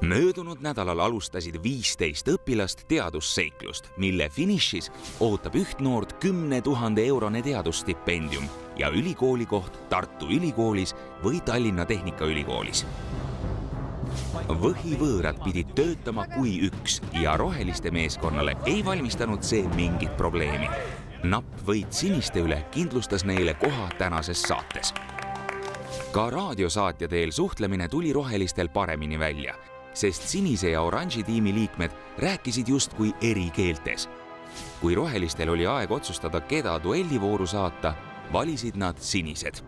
Möödunud nädalal alustasid 15 õpilast teadusseiklust, mille finišis ootab üht noort 10 000 eurone teadusstipendium ja ülikoolikoht Tartu Ülikoolis või Tallinna Tehnikaülikoolis. Võhivõõrad pidid töötama kui üks ja roheliste meeskonnale ei valmistanud see mingit probleemi. Napp võit siniste üle kindlustas neile koha tänases saates. Ka raadiosaatja teel suhtlemine tuli rohelistel paremini välja, sest sinise ja oranži tiimi liikmed rääkisid justkui eri keeltes. Kui rohelistel oli aeg otsustada, keda duellivooru saata, valisid nad sinised.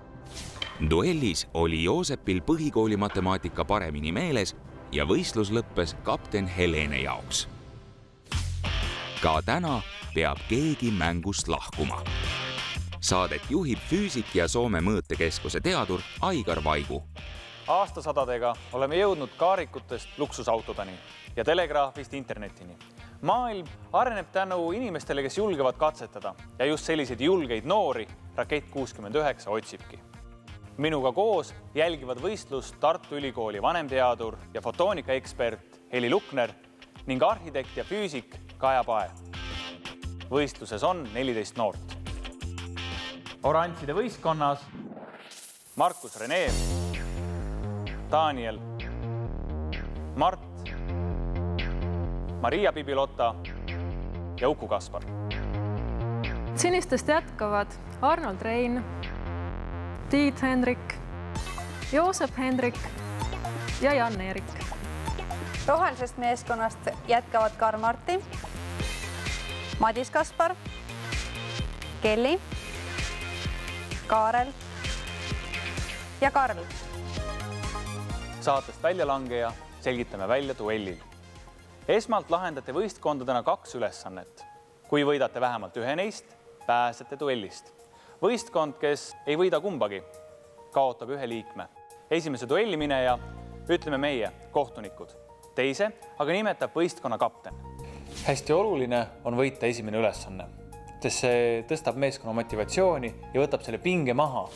Duellis oli Joosepil põhikooli matemaatika paremini meeles ja võistlus lõppes kapten Helene jaoks. Ka täna peab keegi mängust lahkuma. Saadet juhib füüsik ja Soome mõõtekeskuse teadur Aigar Vaigu. Aastasadadega oleme jõudnud kaarikutest luksusautodeni ja telegraafist internetini. Maailm areneb tänu inimestele, kes julgevad katsetada ja just selliseid julgeid noori Rakett 69 otsibki. Minuga koos jälgivad võistlust Tartu Ülikooli vanemteadur ja fotoonikaekspert Heli Lukner ning arhitekt ja füüsik Kaja Pae. Võistluses on 14 noort. Oranžide võistkonnas Markus Rene, Daniel, Mart, Maria Pibilotta ja Uku Kaspar. Sinistest jätkavad Arnold Rein, Tiit Hendrik, Joosep Hendrik ja Jan-Erik. Rohelisest meeskonnast jätkavad Karl Marti, Madis Kaspar, Kelly, Kaarel ja Karl. Saatest väljalangeja selgitame välja duellil. Esmalt lahendate võistkondadena 2 ülesannet. Kui võidate vähemalt ühe neist, pääsete duellist. Võistkond, kes ei võida kumbagi, kaotab ühe liikme. Esimese duelli mineja ütleme meie, kohtunikud. Teise aga nimetab võistkonna kapten. Hästi oluline on võita esimene ülesanne, sest see tõstab meeskonna motivatsiooni ja võtab selle pinge maha.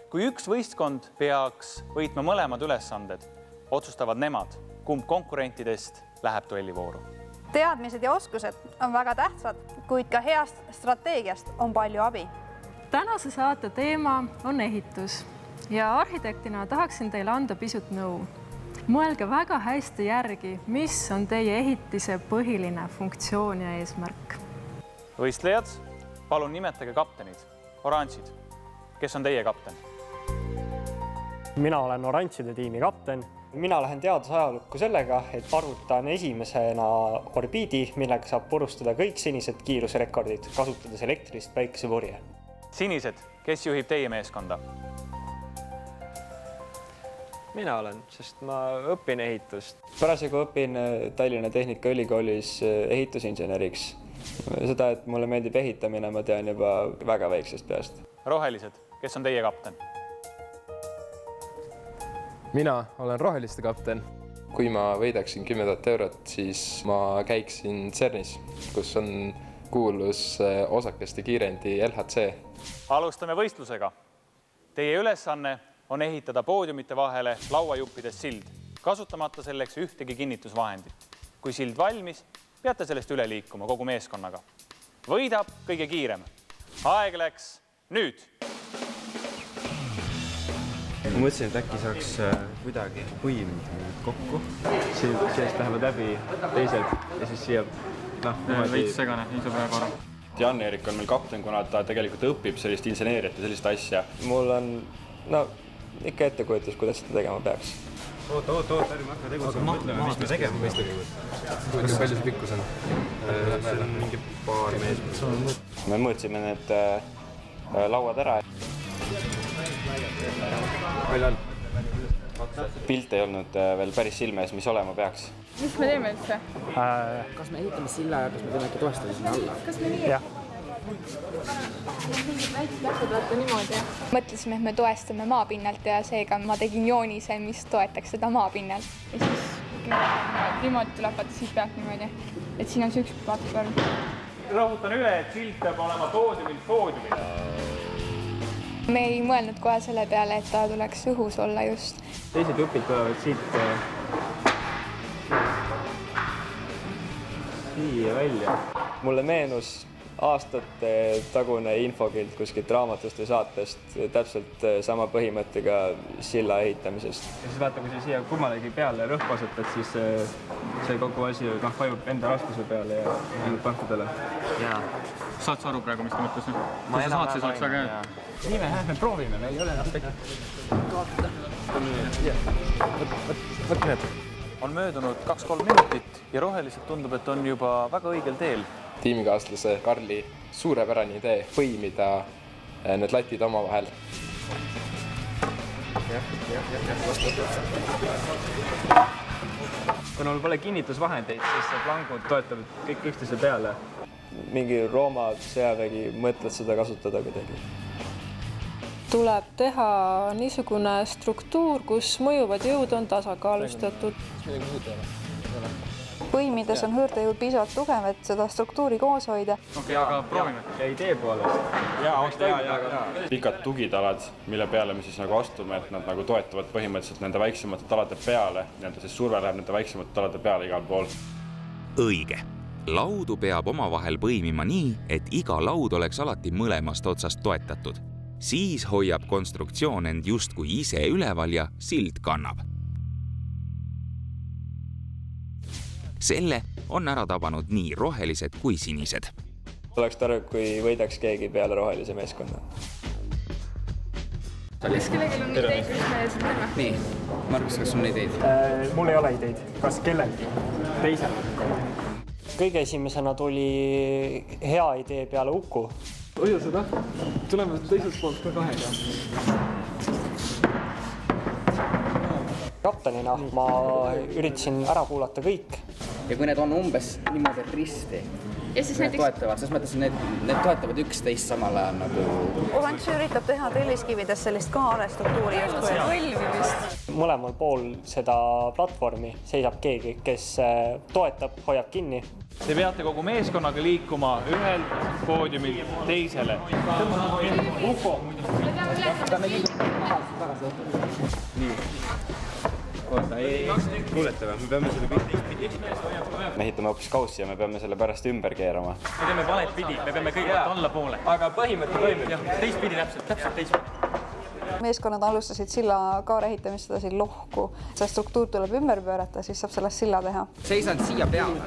Kui üks võistkond peaks võitma mõlemad ülesanded, otsustavad nemad, kumb konkurentidest läheb duellivooru. Teadmised ja oskused on väga tähtsad, kuid ka heast strateegiast on palju abi. Tänase saate teema on ehitus ja arhitektina tahaksin teile anda pisut nõu. Mõelge väga hästi järgi, mis on teie ehitise põhiline funktsioon ja eesmärk. Võistlejad, palun nimetage kaptenid. Oranžid, kes on teie kapten? Mina olen oranžide tiimi kapten. Mina lähen teadusajalukku sellega, et arvutan esimesena orbiidi, millega saab purustada kõik sinised kiirusrekordid, kasutades elektrist päikesepurje. Sinised, kes juhib teie meeskonda? Mina olen, sest ma õpin ehitust. Parasjagu õpin Tallinna Tehnikaülikoolis ehitusinseneriks. Seda, et mulle meeldib ehitamine, ma tean juba väga väiksest peast. Rohelised, kes on teie kapten? Mina olen roheliste kapten. Kui ma võidaksin 10 000 eurot, siis ma käiksin CERNis, kus on kuulus osakeste kiirendi LHC. Alustame võistlusega. Teie ülesanne on ehitada poodiumite vahele lauajuppidest sild, kasutamata selleks ühtegi kinnitusvahendit. Kui sild valmis, peate sellest üle liikuma kogu meeskonnaga. Võidab kõige kiirem. Aeg läks nüüd. Ma mõtlesin, et äkki saaks kuidagi põimida kokku. Sellest lähevad läbi teised ja siis siia... Veits segane, nii saab väga aru. Jan-Erik on meil kapten, kuna ta tegelikult õpib sellist inseneeriat ja sellist asja. Mul on ikka ettekujutus, kuidas seda tegema peaks. Oot, ärme hakka tegutsema, mõtleme, mis me tegema mõistagi. Kui palju see pikkus on? See on mingi paar mees. Me mõõtsime need lauad ära. Palju on? Pilt ei olnud veel päris silme ees, mis olema peaks. Mis me teeme üldse? Kas me ehitame silla ja kas me teeme äkki toestada sinna alla? Kas me nii? Jah. Mingid väiksed läksed vaata niimoodi. Mõtlesime, et me toestame maapinnalt ja seega ma tegin joonise, mis toetaks seda maapinnalt. Ja siis niimoodi tuleb vaata siit pealt niimoodi, et siin on see üks platvorm. Rõhutan üle, et silt peab olema poodiumilt poodiumile. Me ei mõelnud kohe selle peale, et ta tuleks õhus olla just. Teised jupid tulevad siit viia välja. Mulle meenus aastate tagune infokild kuskilt raamatust või saatest täpselt sama põhimõttega silla ehitamisest. Ja siis vaata, kui sa siia kummalegi peale rõhku asutad, siis see kogu asi vajub enda raskuse peale ja ainult pahtudele. Saad sa aru praegu, mis ta mõtles? Kui sa saad, siis oleks väga hea. Nii me proovime, meil ei ole aspekti. Võtke need. On möödunud 2-3 minutit ja roheliselt tundub, et on juba väga õigel teel. Tiimikaaslase Karli suurepärane idee põimida need latid omavahel. Kuna mul pole kinnitusvahendeid, siis plangud toetavad kõik üksteise peale. Mingi Rooma sõjavägi mõtled seda kasutada kuidagi. Tuleb teha niisugune struktuur, kus mõjuvad jõud on tasakaalustatud. Põimides on hõõrdejõud piisavalt tugev, et seda struktuuri koos hoida. Okei, aga proovime. Ja idee poolest. Pikad tugitalad, mille peale me siis nagu astume, et nad nagu toetavad põhimõtteliselt nende väiksemate talade peale. Siis surve läheb nende väiksemate talade peale igal pool. Õige. Laudu peab omavahel põimima nii, et iga laud oleks alati mõlemast otsast toetatud. Siis hoiab konstruktsioon end justkui ise üleval ja sild kannab. Selle on ära tabanud nii rohelised kui sinised. Oleks tore, kui võidaks keegi peale rohelise meeskonna. Kas kellelgi on ideid, mis me seda teeme? Nii, Margus, kas on ideid? Mul ei ole ideid. Kas kellelgi? Teisel? Kõige esimesena tuli hea idee peale Uku. Hoia seda. Tuleme teiselt poolt ka kahega. Kaptenina ma üritasin ära kuulata kõik. Ja kui need on umbes niimoodi, et risti, need toetavad, selles mõttes need toetavad üksteist samal ajal nagu... Oranž üritab teha telliskivides sellist kaarestruktuuri justkui. Võlvimist. Mõlemal pool seda platvormi seisab keegi, kes toetab, hoiab kinni. Te peate kogu meeskonnaga liikuma ühel poodiumil teisele. Ufo! Nii. Oota, ei kuulete või? Me peame selle pidi. Me ehitame hoopis kaussi ja me peame selle pärast ümber keerama. Me teeme valet pidi, me peame kõigepealt alla poole. Aga põhimõte toimib. Teist pidi täpselt teist pidi. Meeskonnad alustasid silla kaare ehitamist seda siin lohku. See struktuur tuleb ümber pöörata, siis saab sellest silla teha. Seisan siia peale.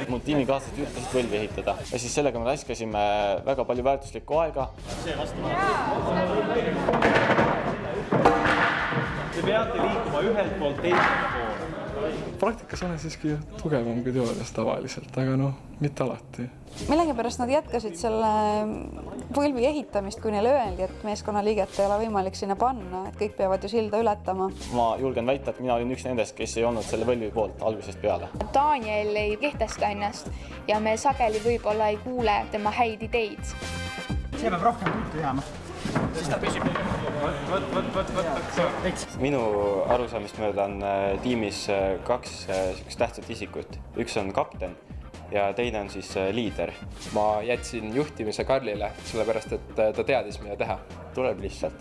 Mu tiimikaaslased üritasid võlvi ehitada ja siis sellega me raiskasime väga palju väärtuslikku aega. Te peate liikuma ühelt poolt teisele poole. Praktikas olen siiski tugevam kui teoorias tavaliselt, aga mitte alati. Millegipärast nad jätkasid selle võlvi ehitamist, kui neile öeldi, et meeskonnaliiget ei ole võimalik sinna panna, et kõik peavad ju silda ületama. Ma julgen väita, et mina olin üks nendest, kes ei olnud selle võlvi poolt algusest peale. Daniel ei kehtesta ennast ja me sageli võib-olla ei kuule tema häid ideid. See peab rohkem tuttu jääma. Siis ta püsib. Minu arusaamist mööda on tiimis 2 tähtsat isikut. Üks on kapten ja teine on siis liider. Ma jätsin juhtimise Karlile, sellepärast et ta teadis, mida teha. Tuleb lihtsalt,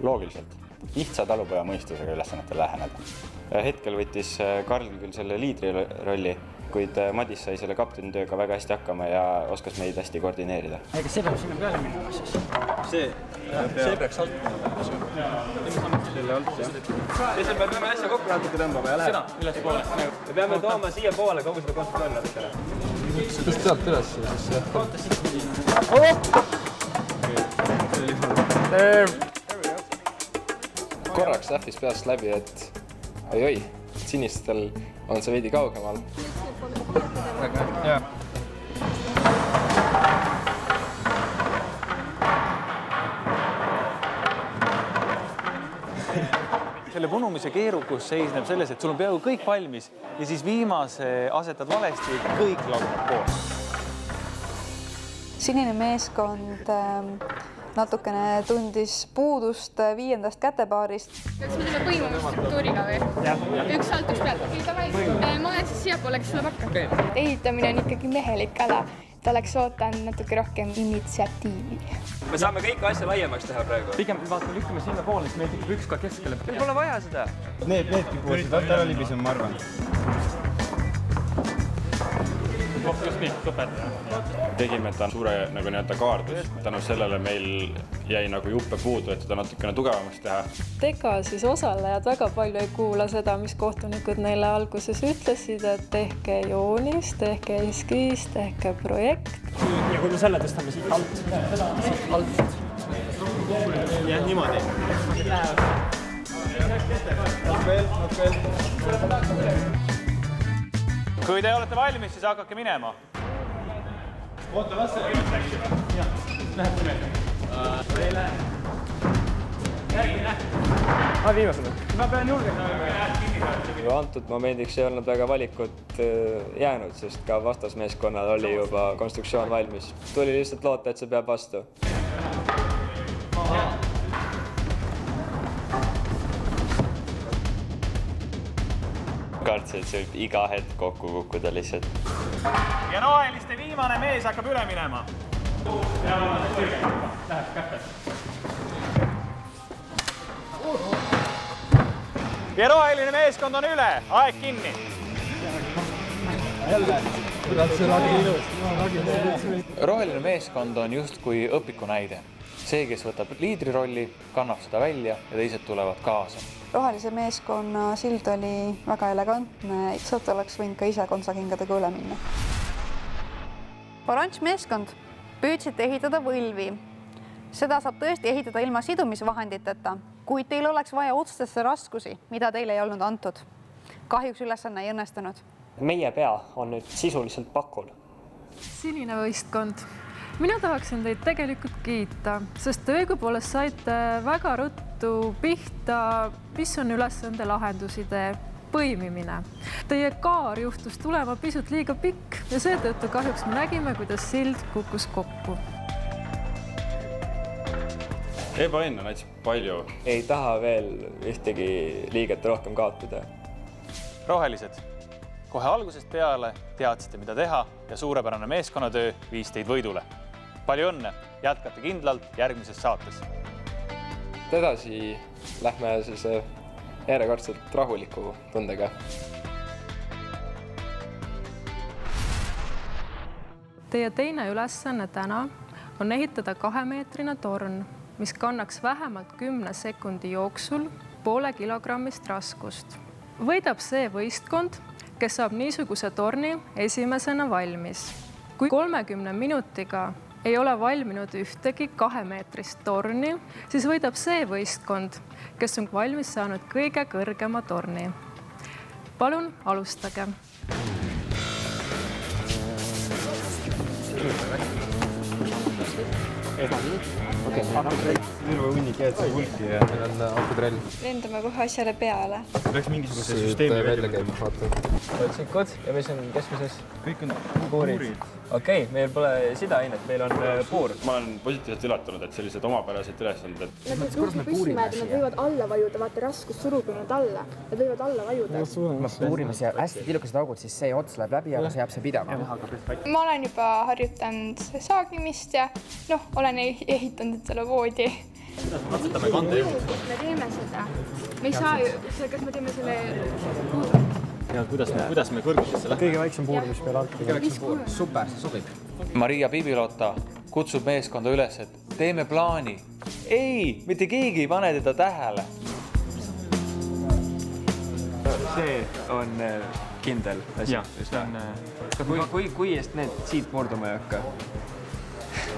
loogiliselt, lihtsa talupoja mõistusega ülesannetele läheneda. Hetkel võttis Karl küll selle liidri rolli, kuid Madis sai selle kapteni tööga väga hästi hakkama ja oskas meid hästi koordineerida. Kas see peab sinna peale minema siis? See peaks alt minema. Selle alt, jah. Lihtsalt me peame asja kokku natuke tõmbama ja läheb. Sina, üles poole. Me peame tooma siia poole kogu seda konstruktsiooni natukene. Kas tealt üles siis jah? Korraks lähvis peast läbi, et oi-oi, sinistel on see veidi kaugemal. Selle punumise keerukus seisneb selles, et sul on peaaegu kõik valmis ja siis viimase asetad valesti, kõik laguneb koos. Sinine meeskond natukene tundis puudust 5. kätepaarist. Kas me teeme põimumisstruktuuriga või? Üks alt, üks pealt. Ma olen siis siia poole, kes tuleb hakka. Ehitamine on ikkagi mehelik ala. Ta oleks ootanud natuke rohkem initsiatiivi. Me saame kõik asja laiemaks teha praegu. Pigem vaatame lükkame sinna poole, siis meil tekib üks ka keskele. Meil pole vaja seda. Needki puusid, vaata ära libisem, ma arvan. Just nii, super. Tegime ta suure nagu nii-öelda kaardus. Tänu sellele meil jäi nagu juppe puudu, et seda natukene tugevamaks teha. Ega siis osalejad väga palju ei kuula seda, mis kohtunikud neile alguses ütlesid, et tehke joonis, tehke eskiis, tehke projekt. Ja kui me selle tõstame siit alt. Siit alt. Jah, niimoodi. Kui te olete valmis, siis hakake minema. Oota, las selle kinni läksime. Jah, läheb meelde. Ei lähe. Järgmine. Viimasena. Ma pean julgelt. Antud momendiks ei olnud väga valikut jäänud, sest ka vastasmeeskonnal oli juba konstruktsioon valmis. Tuli lihtsalt loota, et see peab vastu. Kartsi, et see võib iga hetk kokku kukkuda lihtsalt. Ja roheliste viimane mees hakkab üle minema. Läheb kätte. Ja roheline meeskond on üle. Aeg kinni. Roheline meeskond on justkui õpiku näide. See, kes võtab liidrirolli, kannab seda välja ja teised tulevad kaasa. Rohelise meeskonna sild oli väga elegantne, sealt oleks võinud ka ise kontsakingadega üle minna. Oranž meeskond püüdsite ehitada võlvi. Seda saab tõesti ehitada ilma sidumisvahenditeta, kuid teil oleks vaja otsustesse raskusi, mida teile ei olnud antud. Kahjuks ülesanne ei õnnestunud. Meie pea on nüüd sisuliselt pakul. Sinine võistkond. Mina tahaksin teid tegelikult kiita, sest te õigupoolest saite väga ruttu pihta, mis on ülesande lahendusidee põimimine. Teie kaar juhtus tulema pisut liiga pikk ja seetõttu kahjuks me nägime, kuidas sild kukkus kokku. Ebaõnne näitas palju. Ei taha veel ühtegi liiget rohkem kaotada. Rohelised, kohe algusest peale teadsite, mida teha ja suurepärane meeskonnatöö viis teid võidule. Palju õnne, jätkate kindlalt järgmises saates. Edasi lähme järjekordselt rahuliku tundega. Teie teine ülesanne täna on ehitada 2-meetrine torn, mis kannaks vähemalt 10 sekundi jooksul poole kilogrammist raskust. Võidab see võistkond, kes saab niisuguse torni esimesena valmis. Kui 30 minutiga ei ole valminud ühtegi 2-meetrist torni, siis võidab see võistkond, kes on valmis saanud kõige kõrgema torni. Palun alustage. Terve hunnik jääd hulki ja meil on akutrell. Lendame kohe asjale peale. Läks mingisuguse süsteemi välja käima, vaata. Otsikud ja mis on keskmises? Kõik on puurid. Okei, meil pole sidaainet, meil on puur. Ma olen positiivselt ülatunud, et sellised omapärased ülesanded. Nad võivad alla vajuda, vaata raskus surub nad alla. Nad võivad alla vajuda. Ma puurime siia hästi tilukesed augud, siis see ots läheb läbi, aga see jääb see pidama. Ma olen juba harjutanud saagimist ja olen ehitanud selle voodi. Võtame kande juurde. Me teeme seda. Me ei saa ju, kas me teeme selle puudu? Ja kuidas me kõrgusesse läheme? Kõige väiksem puur, mis meil alt. Kõige väiksem puur. Super, see sobib. Maria Pibilota kutsub meeskonda üles, et teeme plaani. Ei, mitte keegi ei pane teda tähele. See on kindel asi. Jah, see on... Kui eest need siit murduma ei hakka?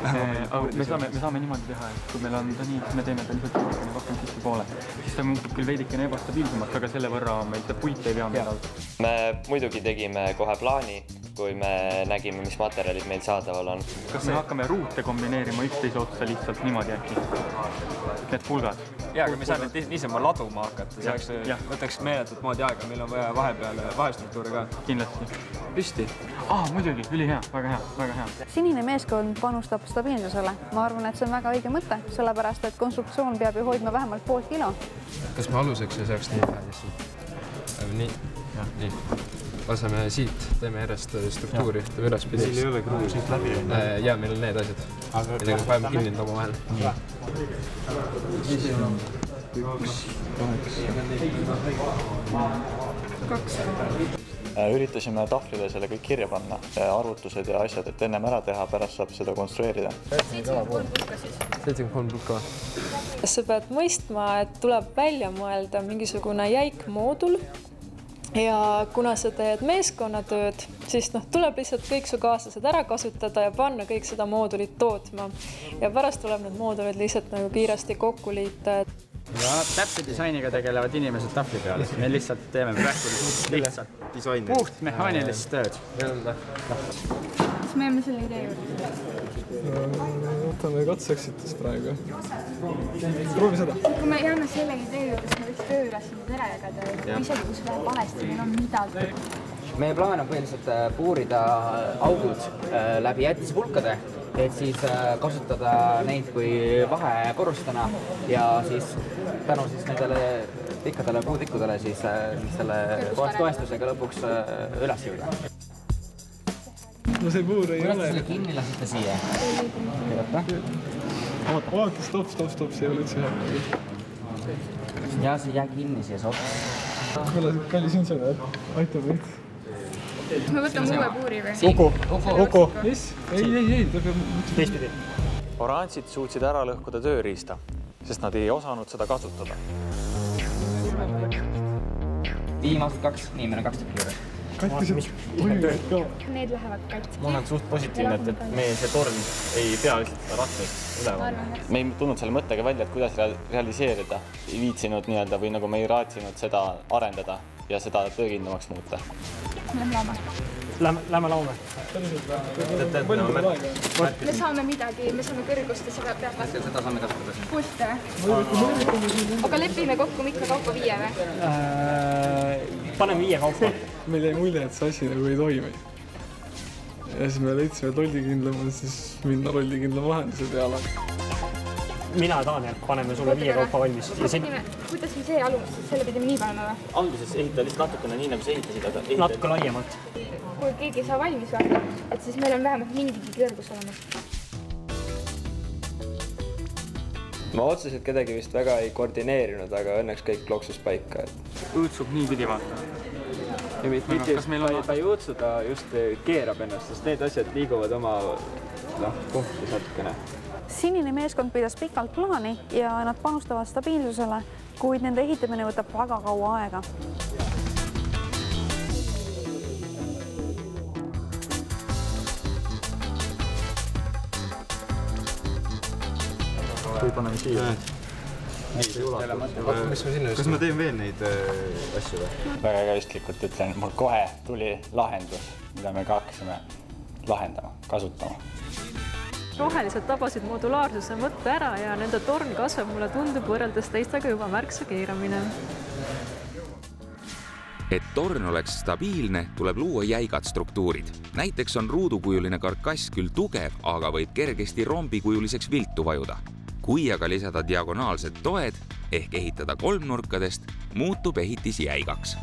Me saame niimoodi teha, et kui meil on ta nii, siis me teeme ta lihtsalt rohkem sisse poole. Siis ta muutub küll veidikene ebastabiilsemaks, aga selle võrra meil ta puit ei vea meil alt. Me muidugi tegime kohe plaani, kui me nägime, mis materjalid meil saadaval on. Kas me hakkame ruute kombineerima üksteise otsa lihtsalt niimoodi äkki? Need pulgad? Jaa, aga me saame niisama laduma hakata. See võtaks meeletut moodi aega, meil on vaja vahepeale vahestruktuuri ka. Kindlasti. Püsti. Muidugi, ülihea, väga hea. Sinine meeskond panustab stabiilsusele. Ma arvan, et see on väga õige mõte, sellepärast, et konstruktsioon peab ju hoidma vähemalt pool kilo. Kas me aluseks ei saaks nii teha lihtsalt? Nii. Laseme siit, teeme järjest struktuuri, teeme üles-pidi. Siin ei ole kruu siit läbi. Jaa, meil on need asjad. Millega vajame kinni oma vahel. 1, 8, 2. Üritasime tahvlile selle kõik kirja panna, arvutused ja asjad, et ennem ära teha, pärast saab seda konstrueerida. 73 pulka. Sa pead mõistma, et tuleb välja mõelda mingisugune jäik moodul ja kuna sa teed meeskonnatööd, siis tuleb lihtsalt kõik su kaaslased ära kasutada ja panna kõik seda moodulit tootma. Ja pärast tuleb need moodulid lihtsalt nagu kiiresti kokku liita. Ja täpse disainiga tegelevad inimesed tahvli peal. Me lihtsalt teeme praegu lihtsalt puht mehaanilist tööd. Kas me jääme selle idee juurde? Võtame katseeksitus praegu. Proovi seda. Kui me jääme selle idee juurde, siis me võiks tööülesanded ära jagada. Isegi kui see läheb valesti, meil on midagi. Meie plaan on põhiliselt puurida augud läbi jättisepulkade, et siis kasutada neid kui vahekorrustena ja siis tänu nendele pikkadele puutikkudele siis selle toestusega lõpuks üles jõuda. No see puur ei ole. Selle kinni lasite siia. Oota, stopp, see ei ole üldse hea. Ja see jää kinni siia sops. Kallis insener, aita meid. Me võtame uue puuri või? Uku. Mis? Ei, ta peab teistpidi. Oranžid suutsid ära lõhkuda tööriista, sest nad ei osanud seda kasutada. Viimased 2, nii meil on 2 tükki juures. Need lähevad katsi. Ma olen suht positiivne, et meie see torn ei pea lihtsalt seda rattast üleval. Me ei tulnud selle mõttega välja, et kuidas realiseerida. Ei viitsinud nii-öelda või nagu me ei raatsinud seda arendada ja seda töökindlamaks muuta. Lähme lauma. Lähme laume. Me saame midagi, me saame kõrgust ja seda peab vastu. Seda saame kasutada. Pulte või? Aga lepime kokku mikro kaupa 5 või? Paneme 5 kaupa. Meil jäi mulje, et see asi nagu ei toimi. Ja siis me leidsime, et rollikindlam on siis minna rollikindla vahenduse peale. Mina ja Daniel paneme sulle 5 kaupa valmis. Kuidas me see alumisest, selle pidime nii panema või? Alguses ehitada lihtsalt natukene nii, nagu sa ehitasid, aga natuke laiemalt. Kui keegi ei saa valmis vaata, et siis meil on vähemalt mingigi kõrgus olemas. Ma otseselt kedagi vist väga ei koordineerinud, aga õnneks kõik loksus paika. Õõtsub nii pidi vaata. Ta ei õõtsu, ta just keerab ennast, sest need asjad liiguvad oma punktis natukene. Sinine meeskond pidas pikalt plaani ja nad panustavad stabiilsusele, kuid nende ehitamine võtab väga kaua aega. Kui paneme siia. Kas ma teen veel neid asju või? Väga egoistlikult ütlen, mul kohe tuli lahendus, mida me ka hakkasime lahendama, kasutama. Rohelised tabasid modulaarsuse mõtte ära ja nende torn kasvab, mulle tundub võrreldes teistega juba märksa kiiramine. Et torn oleks stabiilne, tuleb luua jäigad struktuurid. Näiteks on ruudukujuline karkass küll tugev, aga võib kergesti rombikujuliseks viltu vajuda. Kui aga lisada diagonaalsed toed ehk ehitada kolmnurkadest, muutub ehitis jäigaks.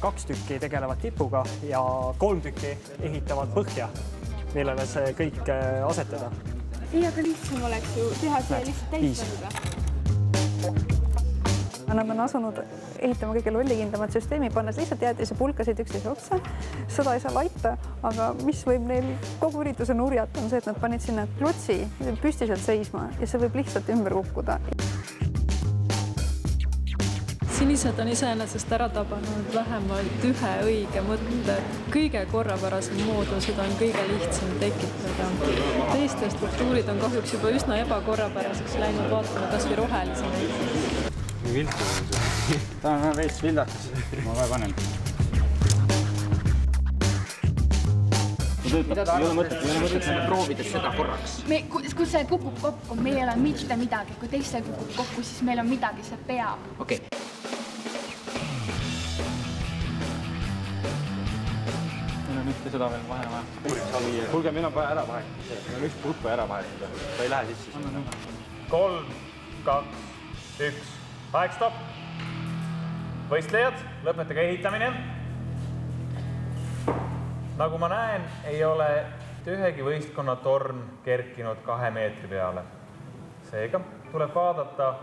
2 tükki tegelevad tipuga ja 3 tükki ehitavad põhja, millele see kõik asetada. Ei, aga lihtsam oleks ju teha see lihtsalt täisvõrga. Nad on asunud ehitama kõige lollikindlamat süsteemi, pannes lihtsalt jäätise pulkasid üksteise otsa. Seda ei saa laita, aga mis võib neil kogu ürituse nurjata on see, et nad panid sinna klotsi püstiselt seisma ja see võib lihtsalt ümber kukkuda. Sinised on iseenesest ära tabanud vähemalt ühe õige mõtte. Kõige korrapärasem moodul seda on kõige lihtsam tekitada. Teiste struktuurid on kahjuks juba üsna ebakorrapäraseks läinud, vaatame kas või rohelisi. Viltu on see. Ta on veits vildakas. Ma kohe panen. Ei ole mõtet proovida seda korraks. Kui see kukub kokku, meil ei ole mitte midagi. Kui teistel kukub kokku, siis meil on midagi, see peab. Okei. Meil on mitte seda veel vahe. Kuulge, meil on vaja ära vahetada. Meil on üks pulk vaja ära vahetada. Ta ei lähe sisse. 3, 2, 1. Aeg stopp. Võistlejad, lõpetage ehitamine. Nagu ma näen, ei ole ühegi võistkonna torn kerkinud 2 meetri peale. Seega tuleb vaadata,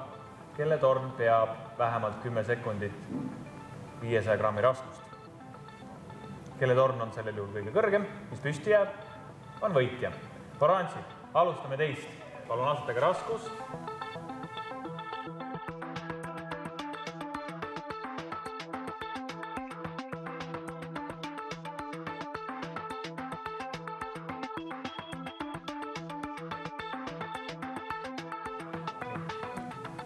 kelle torn peab vähemalt 10 sekundit 500 grammi raskust. Kelle torn on sellel juhul kõige kõrgem, mis püsti jääb, on võitja. Oranžid, alustame teist. Palun asetage raskus.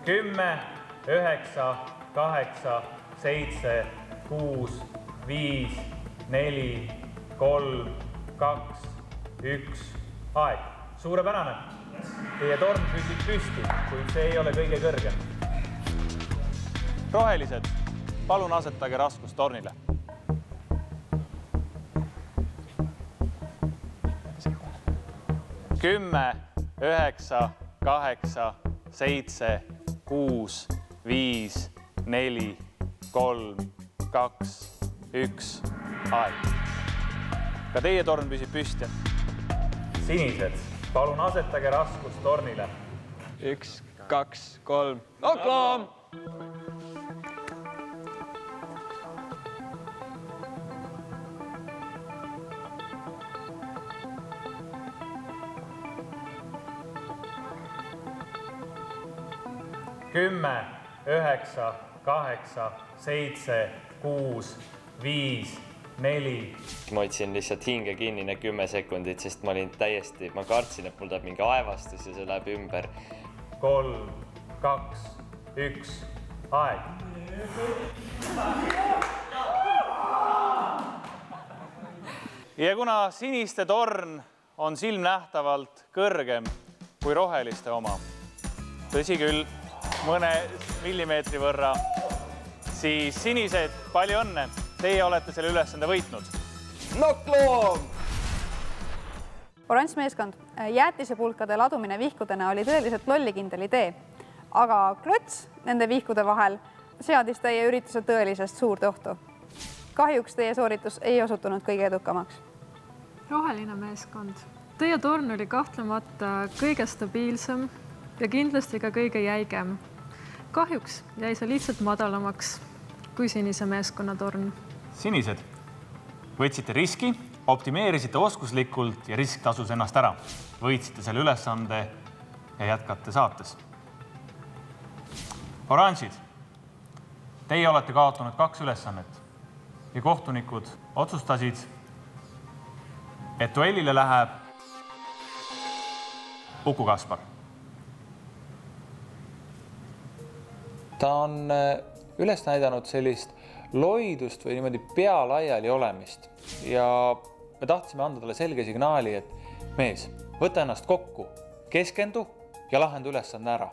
Kümme, 9, 8, 7, 6, 5, 4, 3, 2, 1, aeg. Suurepärane. Teie torn püsib püsti, kuid see ei ole kõige kõrgem. Rohelised, palun asetage raskus tornile. Kümme, 9, 8, 7, 6, 5, 4, 3, 2, 1, aeg. Ka teie torn püsib püsti. Sinised, palun asetage raskus tornile. 1, 2, 3, nokklaam! Kümme, 9, 8, 7, 6, 5, 4. Ma hoidsin lihtsalt hinge kinni 10 sekundit, sest ma olin täiesti, ma kartsin, et mul tuleb mingi aevastus ja see läheb ümber. 3, 2, 1, aeg. Ja kuna siniste torn on silmnähtavalt kõrgem kui roheliste oma, tõsi küll, mõne millimeetri võrra, siis sinised, palju õnne, teie olete selle ülesande võitnud. Nokklaam! Oranž meeskond, jäätisepulkade ladumine vihkudena oli tõeliselt lollikindel idee, aga klots nende vihkude vahel seadis teie ürituse tõelisest suurt ohtu. Kahjuks teie sooritus ei osutunud kõige edukamaks. Roheline meeskond. Teie torn oli kahtlemata kõige stabiilsem ja kindlasti ka kõige jäigem. Kahjuks jäi see lihtsalt madalamaks kui sinise meeskonna torn. Sinised, võtsite riski, optimeerisite oskuslikult ja risk tasus ennast ära. Võitsite selle ülesande ja jätkate saates. Oranžid, teie olete kaotanud 2 ülesannet ja kohtunikud otsustasid, et duellile läheb Uku Kaspar. Ta on üles näidanud sellist loidust või niimoodi pea laiali olemist ja me tahtsime anda talle selge signaali, et mees, võta ennast kokku, keskendu ja lahenda ülesanne ära.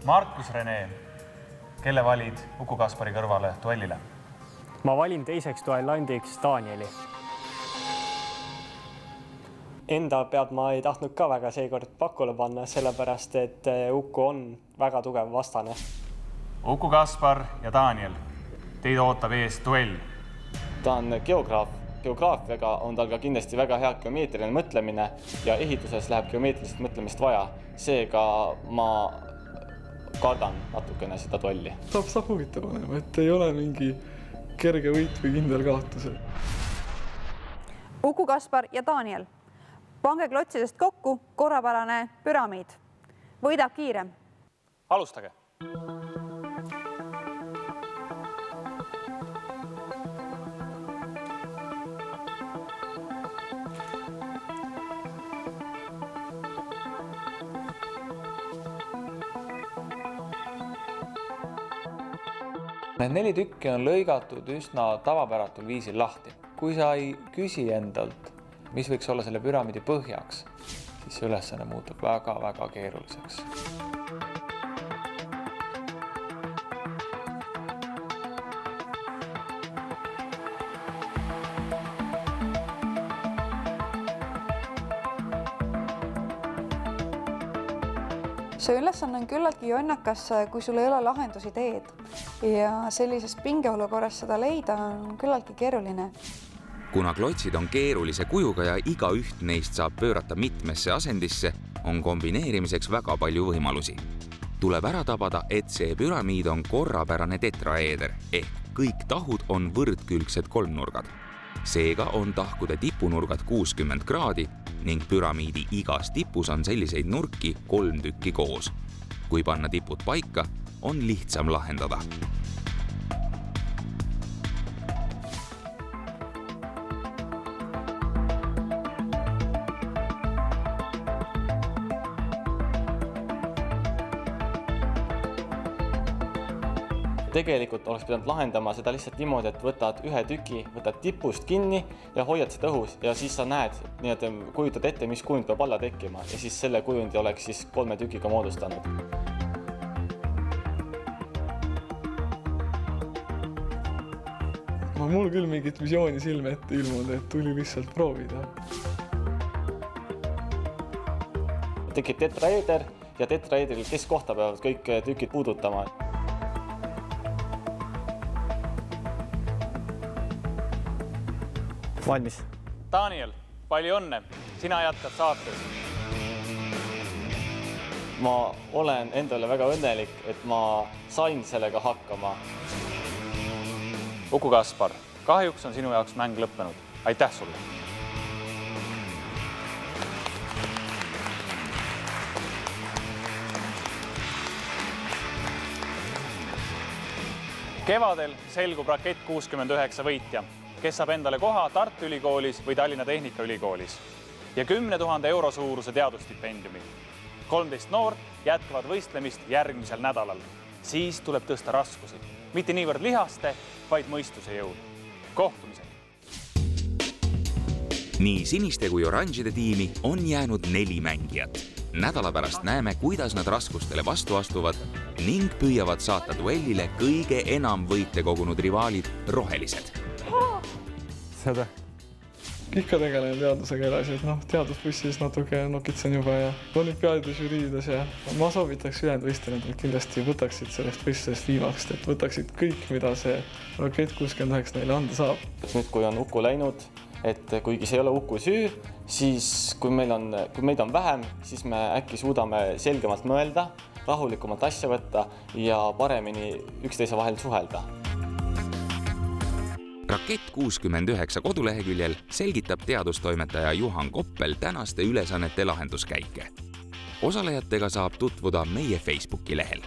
Markus Rene, kelle valid Uku Kaspari kõrvale duellile? Ma valin teiseks duellandiks Danieli. Enda pead ma ei tahtnud ka väga seekord pakule panna, sellepärast et Uku on väga tugev vastane. Uku Kaspar ja Daniel, teid ootab ees duell. Ta on geograaf. Geograafiaga on tal ka kindlasti väga hea geomeetriline mõtlemine ja ehituses läheb geomeetrilist mõtlemist vaja. Seega ma kardan natukene seda duelli. Saab huvitav olema, et ei ole mingi kerge võit või kindel kaotus. Uku Kaspar ja Daniel. Pange klotsidest kokku korrapärane püramiid. Võidab kiirem. Alustage. Need 4 tükki on lõigatud üsna tavapäratul viisil lahti. Kui sa ei küsi endalt, mis võiks olla selle püramiidi põhjaks, siis see ülesanne muutub väga-väga keeruliseks. See ülesanne on küllaltki jonnakas, kui sul ei ole lahendusideed ja sellises pingeolukorras seda leida on küllaltki keeruline. Kuna klotsid on keerulise kujuga ja iga üht neist saab pöörata mitmesse asendisse, on kombineerimiseks väga palju võimalusi. Tuleb ära tabada, et see püramiid on korrapärane tetraeeder ehk kõik tahud on võrdkülgsed kolmnurgad. Seega on tahkude tipunurgad 60 kraadi ning püramiidi igas tipus on selliseid nurki 3 tükki koos. Kui panna tipud paika, on lihtsam lahendada. Tegelikult oleks pidanud lahendama seda lihtsalt niimoodi, et võtad ühe tüki, võtad tipust kinni ja hoiad seda õhus ja siis sa näed, nii et kujutad ette, mis kujund peab alla tekkima ja siis selle kujundi oleks siis 3 tükiga moodustanud. Mul küll mingit visiooni silme ette ilmunud, et tuli lihtsalt proovida. Tekib tetraeder ja tetraederil kes kohta peavad kõik tükid puudutama. Valmis. Daniel, palju õnne. Sina jätkad saates. Ma olen endale väga õnnelik, et ma sain sellega hakkama. Uku Kaspar, kahjuks on sinu jaoks mäng lõppenud. Aitäh sulle! Kevadel selgub Rakett 69 võitja, kes saab endale koha Tartu Ülikoolis või Tallinna Tehnikaülikoolis ja 10 000 euro suuruse teadusstipendiumi. 13 noort jätkavad võistlemist järgmisel nädalal. Siis tuleb tõsta raskusi. Mitte niivõrd lihaste, vaid mõistuse jõud. Kohtumiseni! Nii siniste kui oranžide tiimi on jäänud 4 mängijat. Nädala pärast näeme, kuidas nad raskustele vastu astuvad ning püüavad saata duellile kõige enam võite kogunud rivaalid rohelised. Seda? Ikka tegelen teadusega edasi, et teadusbussis natuke nokitsen juba ja olümpiaadides, juriidides ja ma soovitaks ülejäänud võistlejad kindlasti võtaksid sellest võistlusest viimast, et võtaksid kõik, mida see Rakett 69 neile anda saab. Nüüd, kui on Uku läinud, et kuigi see ei ole Uku süü, siis kui meid on vähem, siis me äkki suudame selgemalt mõelda, rahulikumalt asja võtta ja paremini üksteise vahel suhelda. Rakett 69 koduleheküljel selgitab teadustoimetaja Juhan Koppel tänaste ülesannete lahenduskäike. Osalejatega saab tutvuda meie Facebooki lehel.